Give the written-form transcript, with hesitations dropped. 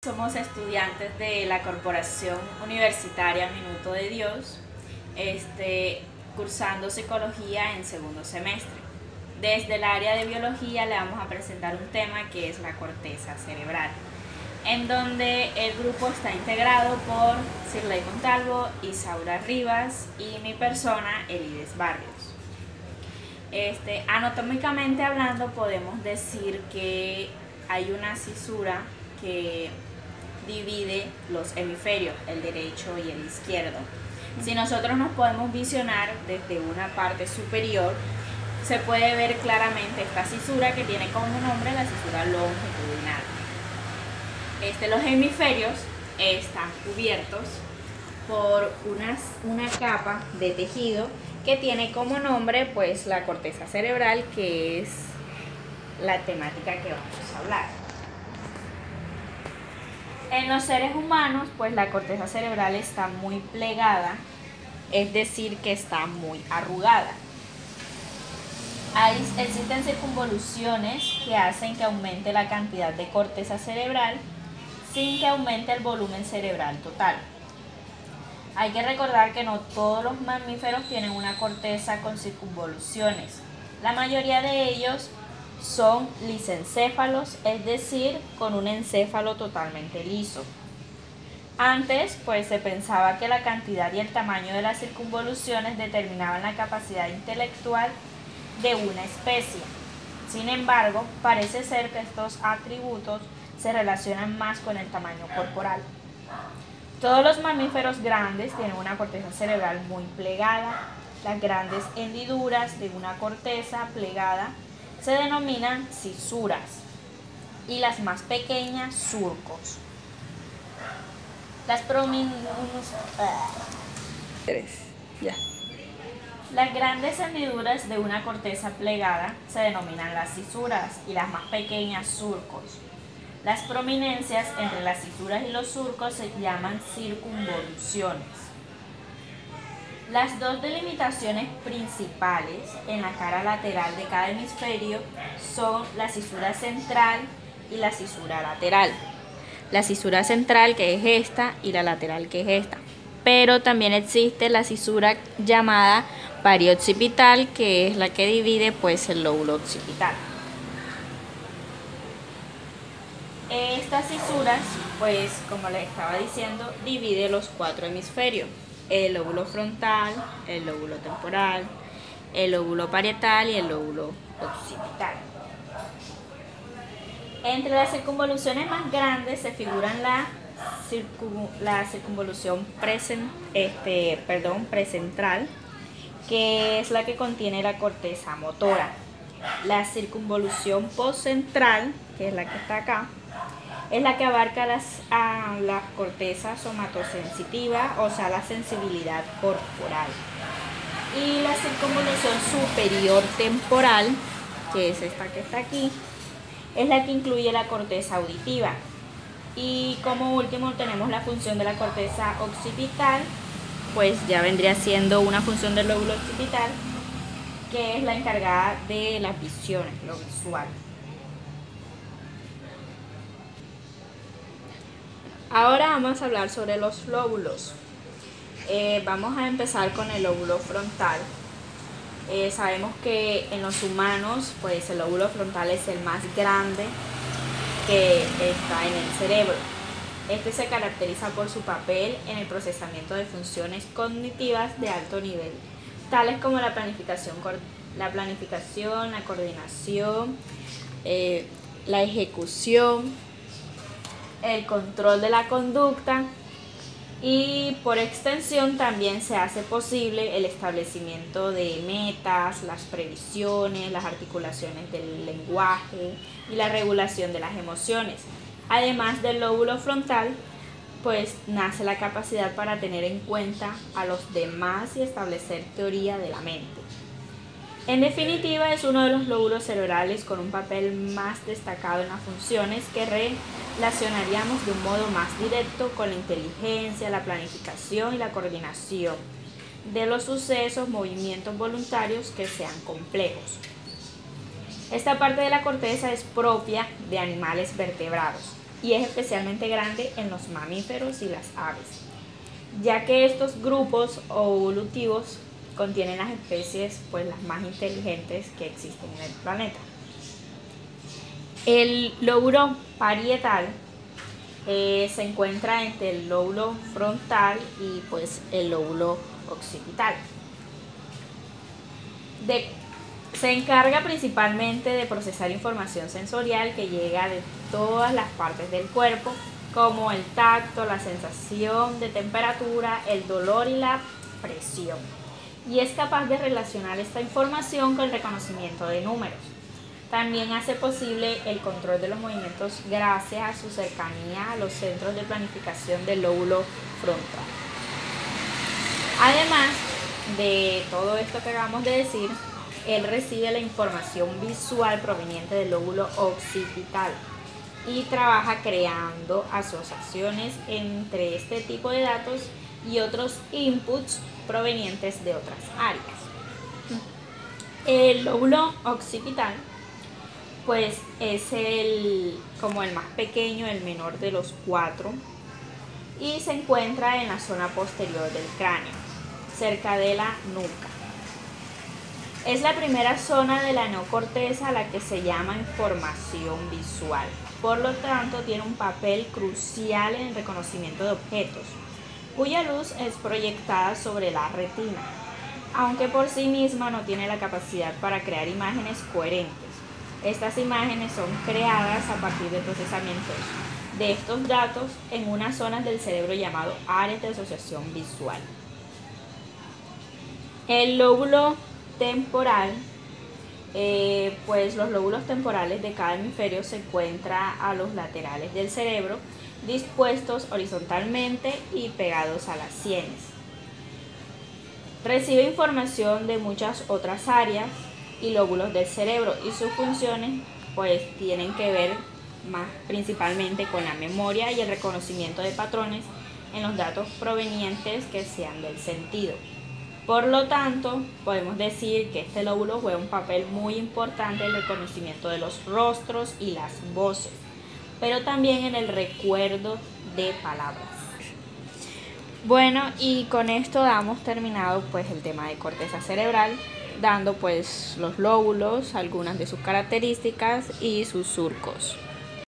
Somos estudiantes de la Corporación Universitaria Minuto de Dios, cursando psicología en segundo semestre. Desde el área de biología le vamos a presentar un tema que es la corteza cerebral, en donde el grupo está integrado por Sirley Montalvo, Isaura Rivas y mi persona, Elides Barrios. Anatómicamente hablando, podemos decir que hay una cisura que divide los hemisferios, el derecho y el izquierdo. Si nosotros nos podemos visionar desde una parte superior, se puede ver claramente esta cisura que tiene como nombre la cisura longitudinal. Los hemisferios están cubiertos por una capa de tejido que tiene como nombre pues la corteza cerebral, que es la temática que vamos a hablar. En los seres humanos, pues la corteza cerebral está muy plegada, es decir, que está muy arrugada. Existen circunvoluciones que hacen que aumente la cantidad de corteza cerebral sin que aumente el volumen cerebral total. Hay que recordar que no todos los mamíferos tienen una corteza con circunvoluciones. La mayoría de ellos son lisencéfalos, es decir, con un encéfalo totalmente liso. Antes, pues se pensaba que la cantidad y el tamaño de las circunvoluciones determinaban la capacidad intelectual de una especie. Sin embargo, parece ser que estos atributos se relacionan más con el tamaño corporal. Todos los mamíferos grandes tienen una corteza cerebral muy plegada. Las grandes hendiduras de una corteza plegada se denominan cisuras y las más pequeñas surcos. Las grandes hendiduras de una corteza plegada se denominan las cisuras y las más pequeñas surcos. Las prominencias entre las cisuras y los surcos se llaman circunvoluciones. Las dos delimitaciones principales en la cara lateral de cada hemisferio son la cisura central y la cisura lateral. La cisura central, que es esta, y la lateral, que es esta. Pero también existe la cisura llamada parioccipital, que es la que divide pues el lóbulo occipital. Estas cisuras, pues como les estaba diciendo, divide los cuatro hemisferios: el lóbulo frontal, el lóbulo temporal, el lóbulo parietal y el lóbulo occipital. Entre las circunvoluciones más grandes se figuran la circunvolución precentral, que es la que contiene la corteza motora. La circunvolución postcentral, que es la que está acá, es la que abarca la corteza somatosensitiva, o sea, la sensibilidad corporal. Y la circunvolución superior temporal, que es esta que está aquí, es la que incluye la corteza auditiva. Y como último tenemos la función de la corteza occipital, pues ya vendría siendo una función del lóbulo occipital, que es la encargada de las visiones, lo visual. Ahora vamos a hablar sobre los lóbulos. Vamos a empezar con el lóbulo frontal. Sabemos que en los humanos, pues el lóbulo frontal es el más grande que está en el cerebro. Este se caracteriza por su papel en el procesamiento de funciones cognitivas de alto nivel, tales como la planificación, la coordinación, la ejecución, el control de la conducta, y por extensión también se hace posible el establecimiento de metas, las previsiones, las articulaciones del lenguaje y la regulación de las emociones. Además del lóbulo frontal, pues nace la capacidad para tener en cuenta a los demás y establecer teoría de la mente. En definitiva, es uno de los lóbulos cerebrales con un papel más destacado en las funciones que relacionaríamos de un modo más directo con la inteligencia, la planificación y la coordinación de los sucesos, movimientos voluntarios que sean complejos. Esta parte de la corteza es propia de animales vertebrados. y es especialmente grande en los mamíferos y las aves, ya que estos grupos evolutivos contienen las especies pues las más inteligentes que existen en el planeta. El lóbulo parietal se encuentra entre el lóbulo frontal y pues el lóbulo occipital. Se encarga principalmente de procesar información sensorial que llega de todas las partes del cuerpo, como el tacto, la sensación de temperatura, el dolor y la presión. Y es capaz de relacionar esta información con el reconocimiento de números. También hace posible el control de los movimientos gracias a su cercanía a los centros de planificación del lóbulo frontal. Además de todo esto que acabamos de decir, él recibe la información visual proveniente del lóbulo occipital y trabaja creando asociaciones entre este tipo de datos y otros inputs provenientes de otras áreas. El lóbulo occipital pues es como el más pequeño, el menor de los 4, y se encuentra en la zona posterior del cráneo, cerca de la nuca. Es la primera zona de la neocorteza a la que se llama información visual. Por lo tanto, tiene un papel crucial en el reconocimiento de objetos, cuya luz es proyectada sobre la retina, aunque por sí misma no tiene la capacidad para crear imágenes coherentes. Estas imágenes son creadas a partir del procesamiento de estos datos en unas zonas del cerebro llamado áreas de asociación visual. El lóbulo temporal, pues los lóbulos temporales de cada hemisferio se encuentran a los laterales del cerebro, dispuestos horizontalmente y pegados a las sienes. Recibe información de muchas otras áreas y lóbulos del cerebro, y sus funciones pues tienen que ver más principalmente con la memoria y el reconocimiento de patrones en los datos provenientes que sean del sentido. Por lo tanto, podemos decir que este lóbulo juega un papel muy importante en el reconocimiento de los rostros y las voces, pero también en el recuerdo de palabras. Bueno, y con esto damos terminado pues el tema de corteza cerebral, dando pues los lóbulos, algunas de sus características y sus surcos.